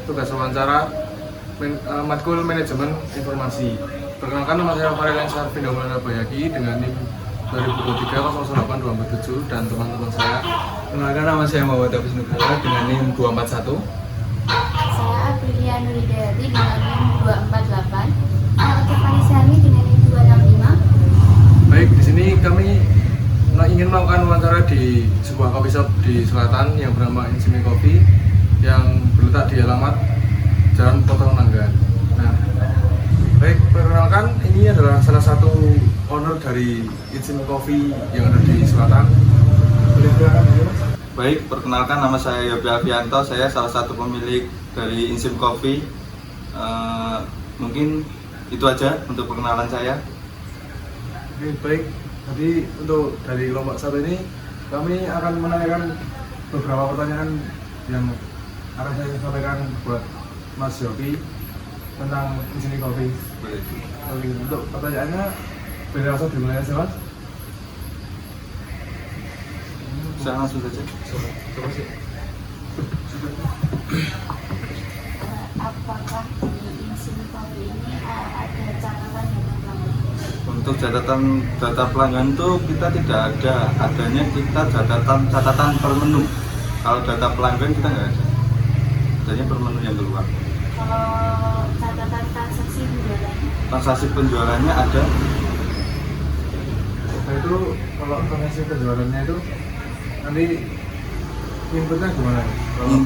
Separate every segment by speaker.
Speaker 1: tugas wawancara matkul manajemen informasi. Perkenalkan, nama saya Farel Sarvino Maulana Bayaki dengan NIM 2023 008 247 dan teman-teman saya.
Speaker 2: Perkenalkan, nama saya Muhammad Abis Nugraha dengan NIM 241.
Speaker 3: Saya Aprilia Nuridayati dengan NIM 248. Saya Tiffany Sami dengan NIM 265.
Speaker 1: Baik, di sini kami ingin melakukan wawancara di sebuah coffee shop di selatan yang bernama Insimi Coffee yang berletak di alamat Jalan Potong Nanggan. Nah, baik, perkenalkan, ini adalah salah satu owner dari Insimi Coffee yang ada di selatan. Boleh perkenalkan dulu, Mas?
Speaker 4: Baik, perkenalkan, nama saya Yopi Alfianto, saya salah satu pemilik dari Insim Coffee. Mungkin itu aja untuk perkenalan saya.
Speaker 1: Oke, baik. Jadi untuk dari kelompok satu ini kami akan menanyakan beberapa pertanyaan yang akan saya sampaikan buat Mas Yopi tentang Insimi Coffee. Oke, untuk pertanyaannya boleh langsung dimulai aja, Mas?
Speaker 4: Saya langsung saja.
Speaker 1: Coba sih.
Speaker 3: Apakah di Insimi Coffee ini ada catatan data pelanggan?
Speaker 4: Untuk catatan data pelanggan itu kita tidak ada, adanya kita catatan per menu. Kalau data pelanggan kita nggak ada, adanya per menu yang keluar.
Speaker 3: Kalau catatan transaksi penjualannya?
Speaker 4: Transaksi penjualannya ada.
Speaker 1: Nah itu kalau informasi penjualannya itu nanti inputnya gimana? Kalau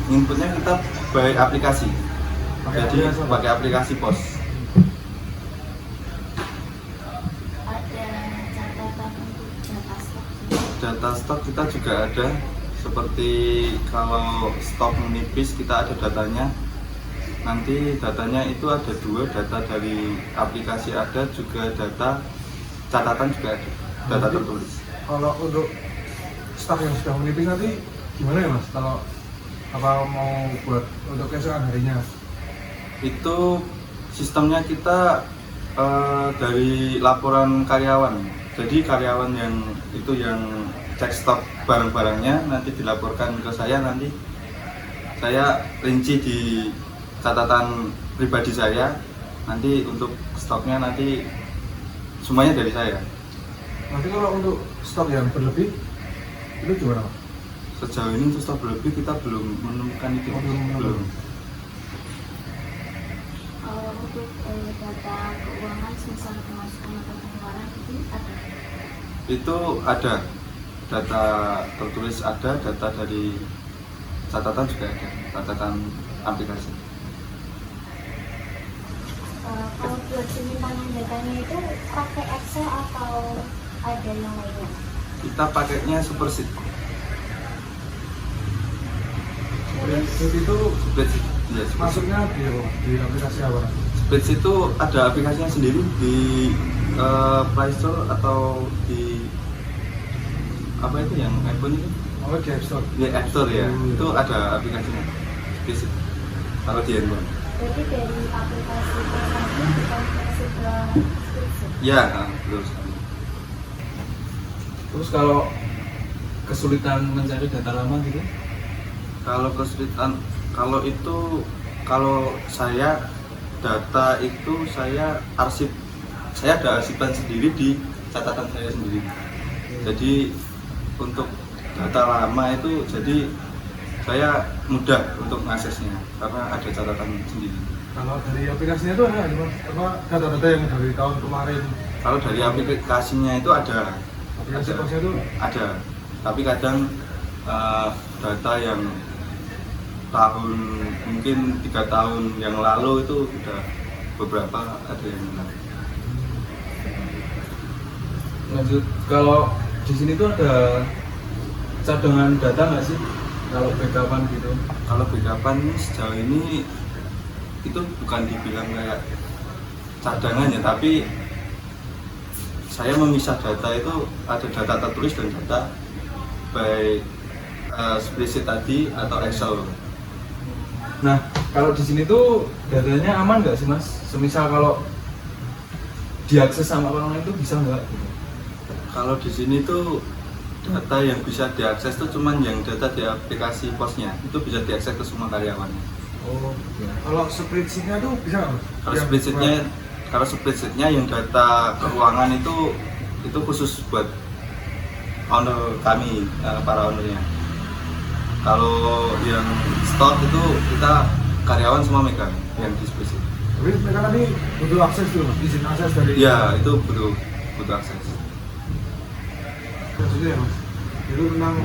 Speaker 4: Inputnya kita by aplikasi.
Speaker 1: Pakai
Speaker 4: Jadi
Speaker 1: aplikasi apa?
Speaker 4: pakai aplikasi POS.
Speaker 3: Ada catatan untuk data stok?
Speaker 4: Data stok kita juga ada, seperti kalau stok menipis kita ada datanya. Nanti datanya itu ada dua, data dari aplikasi ada, juga data catatan juga ada, data tertulis.
Speaker 1: Kalau untuk stok yang sudah menipis nanti gimana ya, Mas? Kalau apa mau buat untuk keesokan harinya?
Speaker 4: Itu sistemnya kita dari laporan karyawan. Jadi karyawan yang itu yang cek stok barang-barangnya nanti dilaporkan ke saya, nanti saya rinci di catatan pribadi saya, nanti untuk stoknya nanti semuanya dari saya.
Speaker 1: Nanti kalau untuk stok yang berlebih itu gimana, Mas?
Speaker 4: Sejauh ini untuk stok berlebih kita belum menemukan itu.
Speaker 1: Oh, belum menemukan.
Speaker 3: Kalau untuk data keuangan, misal pemasukan atau pengeluaran itu ada?
Speaker 4: Itu ada, data tertulis ada, data dari catatan juga ada, catatan aplikasi.
Speaker 3: Kalau buat penyimpanan datanya itu pakai Excel atau ada yang lainnya?
Speaker 4: Kita pakainya Supersheet.
Speaker 1: Spreadsheet itu
Speaker 4: Spreadsheet, ya, Spreadsheet.
Speaker 1: masuknya di aplikasi apa?
Speaker 4: Spreadsheet itu ada aplikasinya sendiri di Play Store atau di apa itu yang iPhone itu?
Speaker 1: Oh, di App Store.
Speaker 4: Di App Store ya, itu ada aplikasinya. Spreadsheet. Kalau di handphone.
Speaker 3: Jadi dari aplikasi tersebut dikonversi ke spreadsheet.
Speaker 4: Ya, betul sekali.
Speaker 2: Terus kalau kesulitan mencari data lama gitu?
Speaker 4: Kalau kesulitan, kalau saya data itu saya arsip, saya ada arsipan sendiri di catatan saya sendiri. Jadi untuk data lama itu jadi saya mudah untuk mengaksesnya karena ada catatan sendiri.
Speaker 1: Kalau dari aplikasinya itu ada nggak, Mas? Apa data-data yang dari tahun kemarin?
Speaker 4: Kalau dari aplikasinya itu ada,
Speaker 1: Aplikasi posnya itu
Speaker 4: tapi kadang data yang tahun mungkin 3 tahun yang lalu itu udah beberapa ada yang hilang.
Speaker 2: Lanjut, kalau di sini tuh ada cadangan data nggak sih? Kalau backupan gitu?
Speaker 4: Kalau backupan sejauh ini itu bukan dibilang kayak cadangan ya, tapi saya memisah data itu ada data tertulis dan data by spreadsheet tadi atau Excel.
Speaker 2: Nah, kalau di sini tuh datanya aman nggak sih, Mas? Semisal kalau diakses sama orang lain tuh bisa nggak?
Speaker 4: Kalau di sini tuh data yang bisa diakses tuh cuman yang data di aplikasi posnya, itu bisa diakses ke semua karyawan.
Speaker 1: Oh, ya. Kalau spreadsheetnya tuh bisa nggak, Mas?
Speaker 4: Kalau spreadsheetnya yang data keuangan itu khusus buat owner kami, para ownernya. Kalau yang store itu kita karyawan semua megang yang di spreadsheet.
Speaker 1: Tapi mereka tadi butuh akses dulu, Mas, izin akses dari.
Speaker 4: Ya, itu butuh akses.
Speaker 1: Maksudnya ya, Mas, itu tentang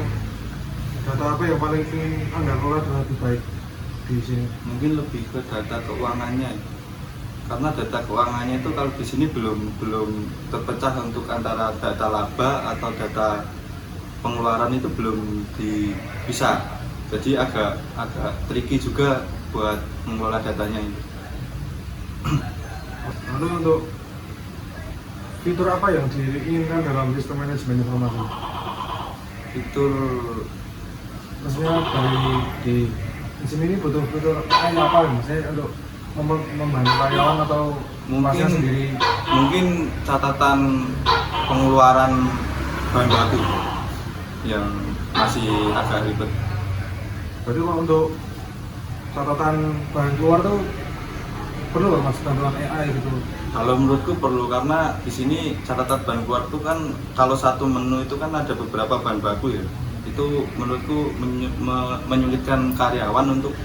Speaker 1: data apa yang paling ingin Anda kelola dengan lebih baik di sini?
Speaker 4: Mungkin lebih ke data keuangannya, karena data keuangannya itu kalau di sini belum terpecah untuk antara data laba atau data pengeluaran, itu belum bisa. Jadi agak tricky juga buat mengelola datanya ini.
Speaker 1: Lalu untuk fitur apa yang diinginkan dalam sistem manajemen informasi?
Speaker 4: Fitur
Speaker 1: Maksudnya di sini ini butuh fitur apa ya, Mas? Untuk membantu karyawan atau pasien sendiri?
Speaker 4: Mungkin catatan pengeluaran bahan baku yang masih agak ribet.
Speaker 1: Berarti kalau untuk catatan bahan keluar tuh perlu nggak, Mas, bantuan AI gitu?
Speaker 4: Kalau menurutku perlu, karena di sini catatan bahan keluar itu kan kalau satu menu itu kan ada beberapa bahan baku ya. Itu menurutku menyulitkan karyawan untuk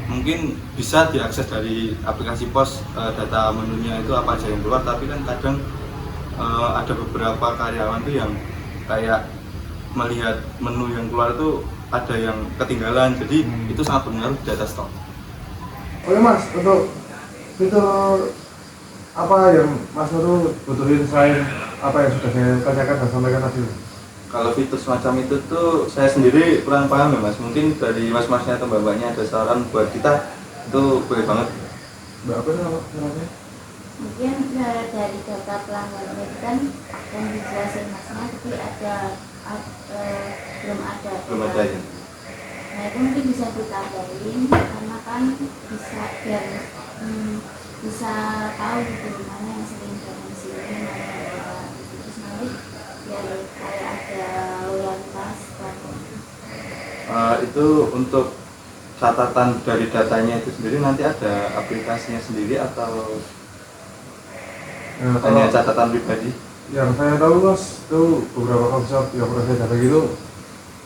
Speaker 4: mungkin bisa diakses dari aplikasi pos, data menunya itu apa aja yang keluar, tapi kan kadang ada beberapa karyawan tuh yang kayak melihat menu yang keluar itu ada yang ketinggalan, jadi itu sangat berpengaruh di data stok.
Speaker 1: Oke, Mas, untuk fitur apa yang Mas Nurul butuhin selain apa yang sudah saya tanyakan dan sampaikan tadi?
Speaker 4: Kalau fitur semacam itu tuh saya sendiri kurang paham ya, Mas. Mungkin dari mas-masnya atau mbak-mbaknya ada saran buat kita, itu boleh banget.
Speaker 1: Mbak apa namanya?
Speaker 3: Mungkin dari data pelanggan itu kan yang dijelasin Masnya, tapi belum ada
Speaker 4: Ya.
Speaker 3: Nah itu mungkin bisa ditambahin, karena kan bisa biar bisa tahu gitu mana yang sering datang sini, mana yang tidak. Terus nanti biar kayak ada loyalitas kan.
Speaker 4: Itu untuk catatan dari datanya itu sendiri nanti ada aplikasinya sendiri atau hanya catatan pribadi?
Speaker 1: Yang saya tahu, Mas, itu beberapa coffee shop yang pernah saya datang gitu,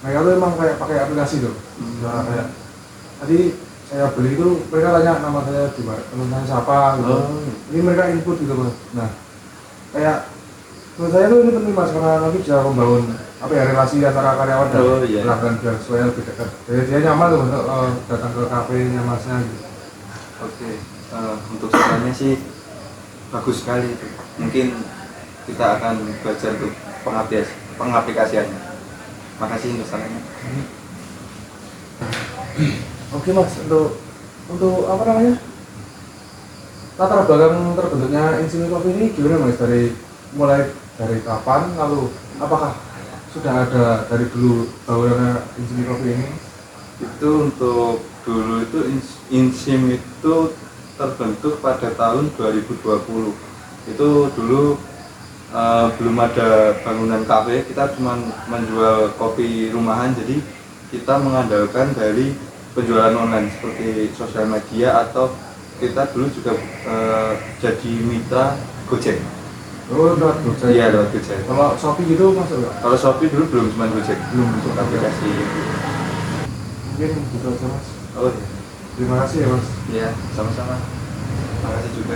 Speaker 1: mereka tuh emang kayak pakai aplikasi tuh. Nah, kayak tadi saya beli itu mereka tanya nama saya di mana, teman saya siapa gitu. Ini mereka input gitu, Mas. Nah, kayak menurut saya tuh ini penting, Mas, karena nanti bisa membangun apa ya, relasi antara karyawan dan pelanggan biar supaya lebih dekat. Jadi dia nyaman tuh, Mas, datang ke kafenya Masnya gitu.
Speaker 4: Oke, untuk sarannya sih bagus sekali itu. Mungkin kita akan belajar untuk pengaplikasiannya. Makasih untuk sarannya.
Speaker 1: Oke, Mas, untuk apa namanya, latar belakang terbentuknya Insimi Coffee ini gimana, Mas? Mulai dari kapan, lalu apakah sudah ada dari dulu bangunannya Insimi Coffee ini?
Speaker 4: Itu untuk dulu itu Insim itu terbentuk pada tahun 2020. Itu dulu belum ada bangunan kafe, kita cuma menjual kopi rumahan, jadi kita mengandalkan dari penjualan online seperti sosial media, atau kita dulu juga jadi mitra Gojek.
Speaker 1: Oh, lewat Gojek?
Speaker 4: Iya, lewat Gojek.
Speaker 1: Kalau Shopee gitu masuk nggak?
Speaker 4: Kalau Shopee dulu belum, cuma Gojek,
Speaker 1: Belum masuk
Speaker 4: aplikasi.
Speaker 1: Mungkin gitu aja, Mas.
Speaker 4: Oh,
Speaker 1: Terima kasih ya, Mas.
Speaker 4: iya, sama-sama. Terima kasih juga.